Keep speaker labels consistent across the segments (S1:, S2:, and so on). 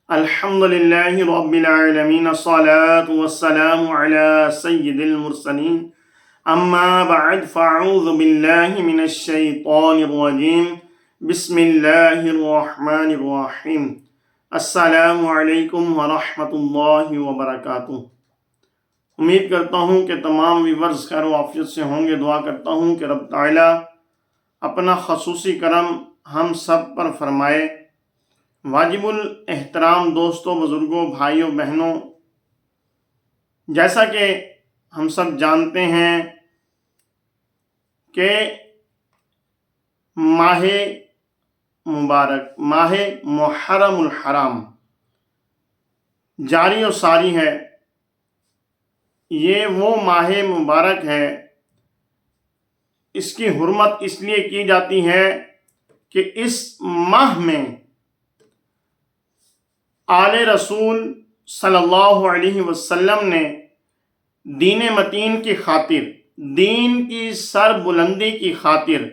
S1: الحمد للہ رب العالمین الصلاة والسلام علی سید المرسلین اما بعد فاعوذ باللہ من الشیطان الرجیم بسم اللہ الرحمن الرحیم السلام علیکم ورحمۃ اللہ وبرکاتہ۔ امید کرتا ہوں کہ تمام ویورز خیر و عافیت سے ہوں گے۔ دعا کرتا ہوں کہ رب تعالیٰ اپنا خصوصی کرم ہم سب پر فرمائے۔ واجب الاحترام دوستوں، بزرگوں، بھائیوں، بہنوں، جیسا کہ ہم سب جانتے ہیں کہ ماہ مبارک، ماہ محرم الحرام جاری و ساری ہے۔ یہ وہ ماہ مبارک ہے، اس کی حرمت اس لیے کی جاتی ہے کہ اس ماہ میں آل رسول صلی اللہ علیہ وسلم نے دین متین کی خاطر، دین کی سر بلندی کی خاطر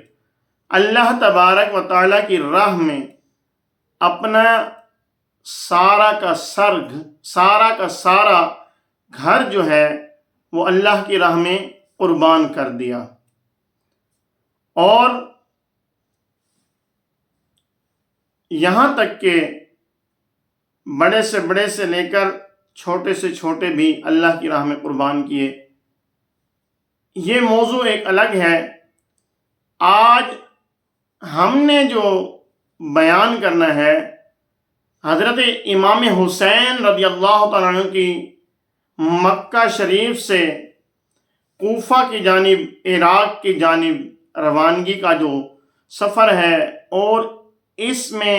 S1: اللہ تبارک و تعالیٰ کی راہ میں اپنا سارا کا سارا گھر جو ہے وہ اللہ کی راہ میں قربان کر دیا، اور یہاں تک کہ بڑے سے بڑے سے لے کر چھوٹے سے چھوٹے بھی اللہ کی راہ میں قربان کیے۔ یہ موضوع ایک الگ ہے۔ آج ہم نے جو بیان کرنا ہے حضرت امام حسین رضی اللہ تعالیٰ عنہ کی مکہ شریف سے کوفہ کی جانب، عراق کی جانب روانگی کا جو سفر ہے، اور اس میں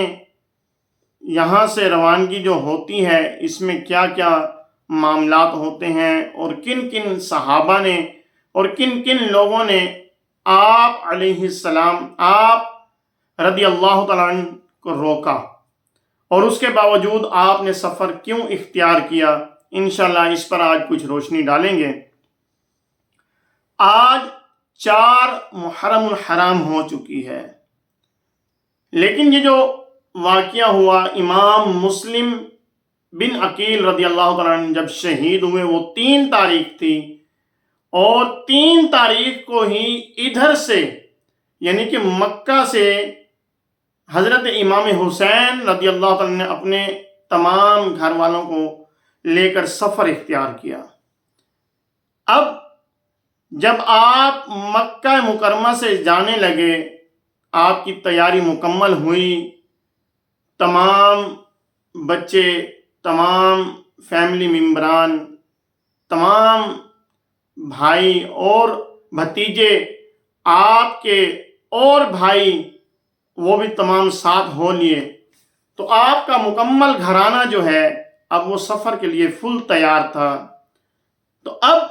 S1: یہاں سے روانگی جو ہوتی ہے اس میں کیا کیا معاملات ہوتے ہیں، اور کن کن صحابہ نے اور کن کن لوگوں نے آپ علیہ السلام، آپ رضی اللہ تعالیٰ عنہ کو روکا، اور اس کے باوجود آپ نے سفر کیوں اختیار کیا۔ انشاءاللہ اس پر آج کچھ روشنی ڈالیں گے۔ آج 4 محرم الحرام ہو چکی ہے، لیکن یہ جو واقعہ ہوا، امام مسلم بن عقیل رضی اللہ تعالیٰ عنہ جب شہید ہوئے وہ 3 تاریخ تھی، اور 3 تاریخ کو ہی ادھر سے یعنی کہ مکہ سے حضرت امام حسین رضی اللہ تعالیٰ نے اپنے تمام گھر والوں کو لے کر سفر اختیار کیا۔ اب جب آپ مکہ مکرمہ سے جانے لگے، آپ کی تیاری مکمل ہوئی، تمام بچے، تمام فیملی ممبران، تمام بھائی اور بھتیجے آپ کے اور بھائی وہ بھی تمام ساتھ ہو لیے، تو آپ کا مکمل گھرانہ جو ہے اب وہ سفر کے لیے فل تیار تھا۔ تو اب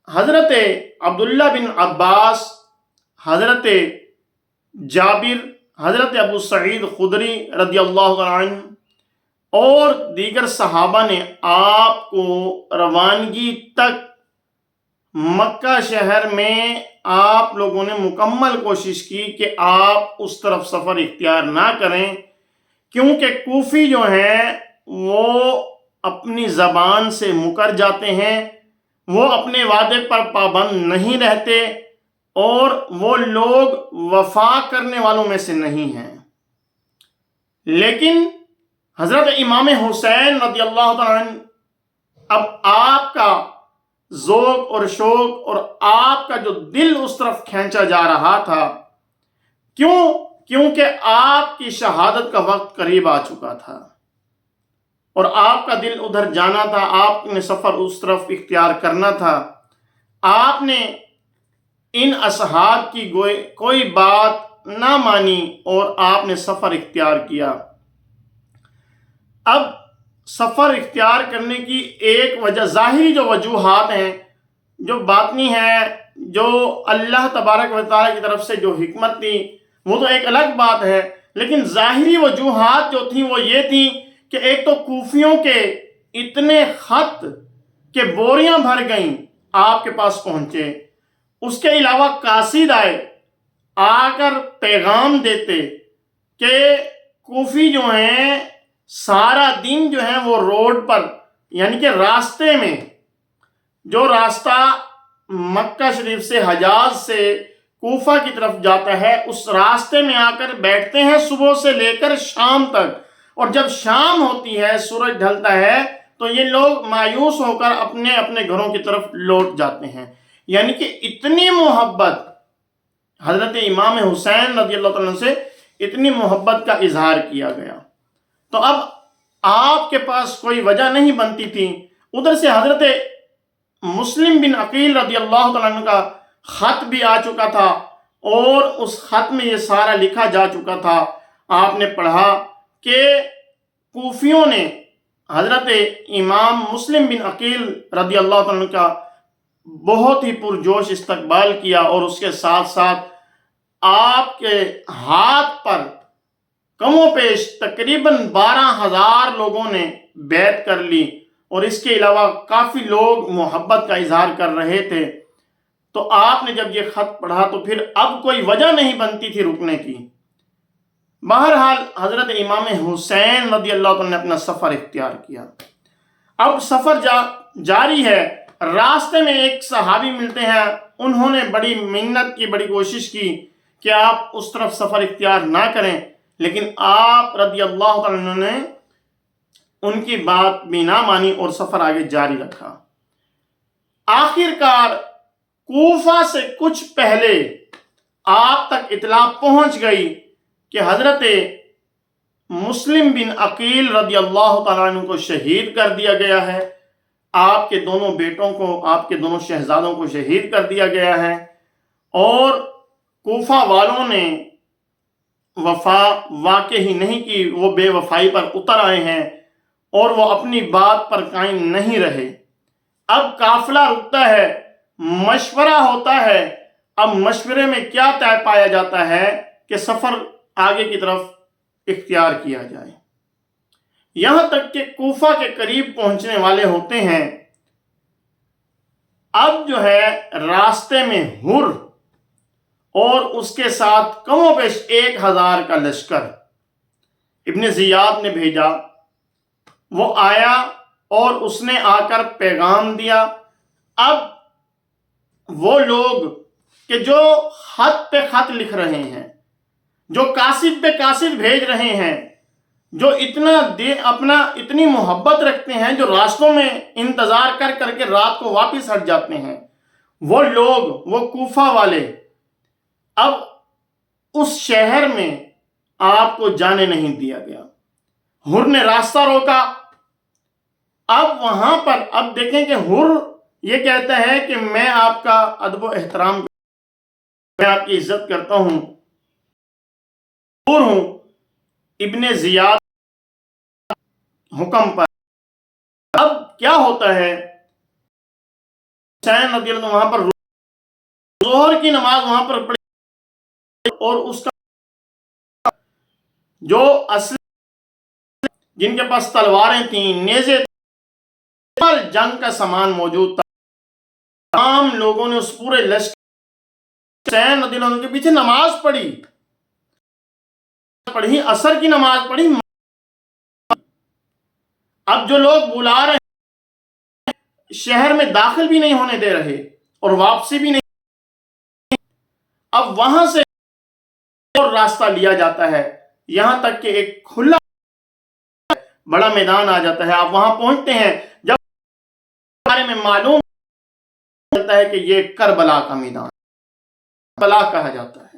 S1: حضرت عبداللہ بن عباس، حضرت جابر، حضرت ابو سعید خدری رضی اللہ عنہ اور دیگر صحابہ نے آپ کو روانگی تک مکہ شہر میں آپ لوگوں نے مکمل کوشش کی کہ آپ اس طرف سفر اختیار نہ کریں، کیونکہ کوفی جو ہیں وہ اپنی زبان سے مکر جاتے ہیں، وہ اپنے وعدے پر پابند نہیں رہتے، اور وہ لوگ وفا کرنے والوں میں سے نہیں ہیں۔ لیکن حضرت امام حسین رضی اللہ تعالیٰ عنہ، اب آپ کا ذوق اور شوق اور آپ کا جو دل اس طرف کھینچا جا رہا تھا، کیونکہ آپ کی شہادت کا وقت قریب آ چکا تھا، اور آپ کا دل ادھر جانا تھا، آپ نے سفر اس طرف اختیار کرنا تھا۔ آپ نے ان اصحاب کی کوئی بات نہ مانی اور آپ نے سفر اختیار کیا۔ اب سفر اختیار کرنے کی ایک وجہ، ظاہری جو وجوہات ہیں، جو باطنی ہے، جو اللہ تبارک و تعالیٰ کی طرف سے جو حکمت تھی وہ تو ایک الگ بات ہے، لیکن ظاہری وجوہات جو تھیں وہ یہ تھیں کہ ایک تو کوفیوں کے اتنے خط کہ بوریاں بھر گئیں آپ کے پاس پہنچے، اس کے علاوہ قاصد آئے، آ کر پیغام دیتے کہ کوفی جو ہیں سارا دن جو ہے وہ روڈ پر، یعنی کہ راستے میں، جو راستہ مکہ شریف سے حجاز سے کوفہ کی طرف جاتا ہے، اس راستے میں آ کر بیٹھتے ہیں صبح سے لے کر شام تک، اور جب شام ہوتی ہے، سورج ڈھلتا ہے، تو یہ لوگ مایوس ہو کر اپنے اپنے گھروں کی طرف لوٹ جاتے ہیں۔ یعنی کہ اتنی محبت حضرت امام حسین رضی اللہ عنہ سے، اتنی محبت کا اظہار کیا گیا۔ تو اب آپ کے پاس کوئی وجہ نہیں بنتی تھی، ادھر سے حضرت مسلم بن عقیل رضی اللہ عنہ کا خط بھی آ چکا تھا، اور اس خط میں یہ سارا لکھا جا چکا تھا۔ آپ نے پڑھا کہ کوفیوں نے حضرت امام مسلم بن عقیل رضی اللہ عنہ کا بہت ہی پرجوش استقبال کیا، اور اس کے ساتھ ساتھ آپ کے ہاتھ پر کم و بیش تقریباً 12,000 لوگوں نے بیعت کر لی، اور اس کے علاوہ کافی لوگ محبت کا اظہار کر رہے تھے۔ تو آپ نے جب یہ خط پڑھا تو پھر اب کوئی وجہ نہیں بنتی تھی رکنے کی۔ بہرحال حضرت امام حسین رضی اللہ عنہ نے اپنا سفر اختیار کیا۔ اب سفر جاری ہے، راستے میں ایک صحابی ملتے ہیں، انہوں نے بڑی محنت کی، بڑی کوشش کی کہ آپ اس طرف سفر اختیار نہ کریں، لیکن آپ رضی اللہ عنہ نے ان کی بات بھی نہ مانی اور سفر آگے جاری رکھا۔ آخر کار کوفہ سے کچھ پہلے آپ تک اطلاع پہنچ گئی کہ حضرت مسلم بن عقیل رضی اللہ تعالیٰ عنہ کو شہید کر دیا گیا ہے، آپ کے دونوں بیٹوں کو، آپ کے دونوں شہزادوں کو شہید کر دیا گیا ہے، اور کوفہ والوں نے وفا واقع ہی نہیں کی، وہ بے وفائی پر اتر آئے ہیں، اور وہ اپنی بات پر قائم نہیں رہے۔ اب قافلہ رکتا ہے، مشورہ ہوتا ہے۔ اب مشورے میں کیا طے پایا جاتا ہے کہ سفر آگے کی طرف اختیار کیا جائے۔ یہاں تک کہ کوفہ کے قریب پہنچنے والے ہوتے ہیں، اب جو ہے راستے میں حر اور اس کے ساتھ کم و بیش 1,000 کا لشکر ابن زیاد نے بھیجا۔ وہ آیا اور اس نے آ کر پیغام دیا۔ اب وہ لوگ کہ جو خط پہ خط لکھ رہے ہیں، جو قاصد پہ قاصد بھیج رہے ہیں، جو اتنی محبت رکھتے ہیں، جو راستوں میں انتظار کر کر کے رات کو واپس ہٹ جاتے ہیں، وہ لوگ، وہ کوفہ والے، اب اس شہر میں آپ کو جانے نہیں دیا گیا۔ حر نے راستہ روکا۔ اب وہاں پر اب دیکھیں کہ حر یہ کہتا ہے کہ میں آپ کا ادب و احترام کرتا ہوں، میں آپ کی عزت کرتا ہوں، حر ہوں، ابن زیاد حکم پر۔ اب کیا ہوتا ہے، حسین رضی اللہ عنہ وہاں پر ظہر کی نماز وہاں پر پڑھی، اور اس کا جو اصل جن کے پاس تلواریں تھیں، نیزے تھے، جنگ کا سامان موجود تھا، تمام لوگوں نے اس پورے لشکر حسین رضی اللہ عنہ کے پیچھے نماز پڑھی، عصر کی نماز پڑھی۔ اب جو لوگ بلا رہے ہیں، شہر میں داخل بھی نہیں ہونے دے رہے اور واپسی بھی نہیں، اب وہاں سے اور راستہ لیا جاتا ہے، یہاں تک کہ ایک کھلا بڑا میدان آ جاتا ہے۔ آپ وہاں پہنچتے ہیں، جب بارے میں معلوم چلتا ہے کہ یہ کربلا کا میدان، کربلا کہا جاتا ہے۔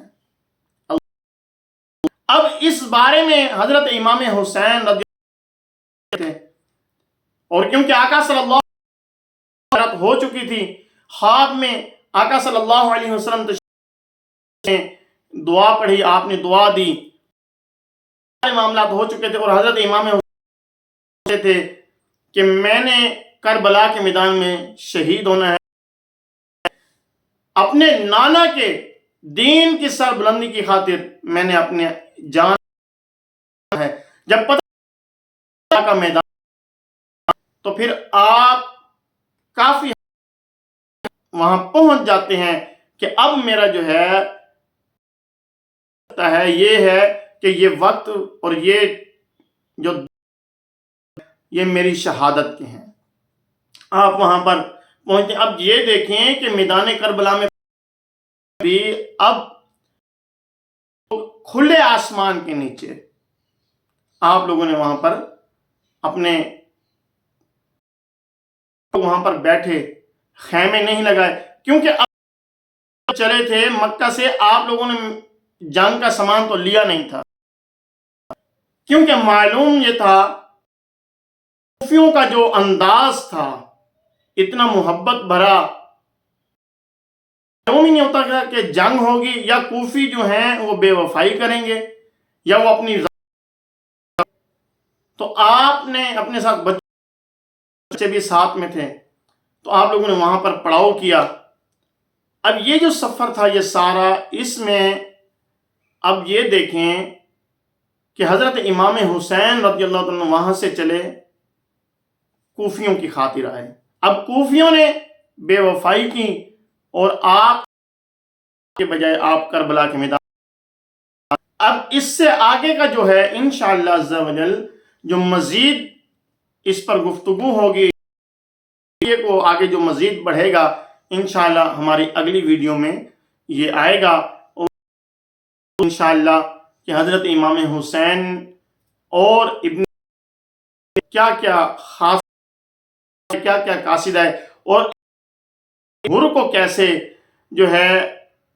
S1: اب اس بارے میں حضرت امام حسین رضی اللہ عنہ، اور کیونکہ آقا صلی اللہ علیہ وسلم ہو چکی تھی، خواب میں آقا صلی اللہ علیہ وسلم نے دعا پڑھی، آپ نے دعا دی، معاملات ہو چکے تھے، اور حضرت امام حسین تھے کہ میں نے کربلا کے میدان میں شہید ہونا ہے، اپنے نانا کے دین کی سربلندی کی خاطر میں نے اپنے جان ہے۔ جب پتہ کا میدان تو پھر آپ کافی وہاں پہنچ جاتے ہیں کہ اب میرا جو ہے یہ ہے کہ یہ وقت اور یہ جو یہ میری شہادت کے ہیں۔ آپ وہاں پر پہنچتے، اب یہ دیکھیں کہ میدان کربلا میں بھی اب کھلے آسمان کے نیچے آپ لوگوں نے وہاں پر اپنے وہاں پر بیٹھے، خیمے نہیں لگائے، کیونکہ اب چلے تھے مکہ سے، آپ لوگوں نے جنگ کا سامان تو لیا نہیں تھا، کیونکہ معلوم یہ تھا کوفیوں کا جو انداز تھا اتنا محبت بھرا، معلوم ہی نہیں ہوتا تھا کہ جنگ ہوگی یا کوفی جو ہیں وہ بے وفائی کریں گے یا وہ اپنی، تو آپ نے اپنے ساتھ بچے بھی ساتھ میں تھے، تو آپ لوگوں نے وہاں پر پڑاؤ کیا۔ اب یہ جو سفر تھا یہ سارا، اس میں اب یہ دیکھیں کہ حضرت امام حسین رضی اللہ عنہ وہاں سے چلے، کوفیوں کی خاطر آئے۔ اب کوفیوں نے بے وفائی کی اور آپ کے بجائے آپ کربلا کے میدان۔ اب اس سے آگے کا جو ہے انشاءاللہ عز و جل جو مزید اس پر گفتگو ہوگی، یہ کو آگے جو مزید بڑھے گا انشاءاللہ ہماری اگلی ویڈیو میں یہ آئے گا، اور انشاءاللہ کہ حضرت امام حسین اور ابن کیا کیا خاص، کیا کیا قاصد ہے، اور گھر کو کیسے جو ہے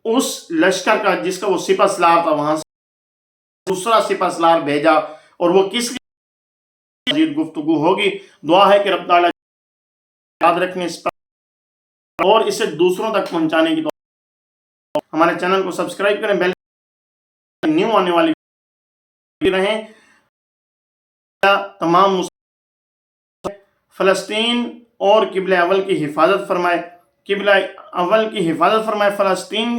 S1: اس لشکر کا جس کا وہ سپہ سالار تھا وہاں سے دوسرا سپہ سالار بھیجا، اور وہ کس لیے، مزید گفتگو ہوگی۔ دعا ہے کہ رب تعالیٰ یاد رکھنے اس پر اور اسے دوسروں تک پہنچانے کی دعا۔ ہمارے چینل کو سبسکرائب کریں، بیل نیو آنے والی رہیں۔ تمام فلسطین اور قبلہ اول کی حفاظت فرمائے، قبلہ اول کی حفاظت فرمائے، فلسطین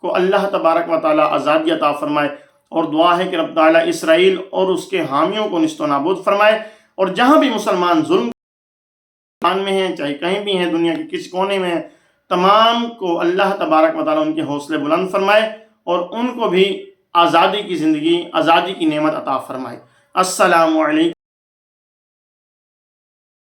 S1: کو اللہ تبارک و تعالی آزادی عطا فرمائے، اور دعا ہے کہ رب تعالیٰ اسرائیل اور اس کے حامیوں کو نیست و نابود فرمائے، اور جہاں بھی مسلمان ظلم میں ہیں، چاہے کہیں بھی ہیں دنیا کے کس کونے میں ہیں، تمام کو اللہ تبارک و تعالیٰ ان کے حوصلے بلند فرمائے اور ان کو بھی آزادی کی زندگی، آزادی کی نعمت عطا فرمائے۔ السلام علیکم۔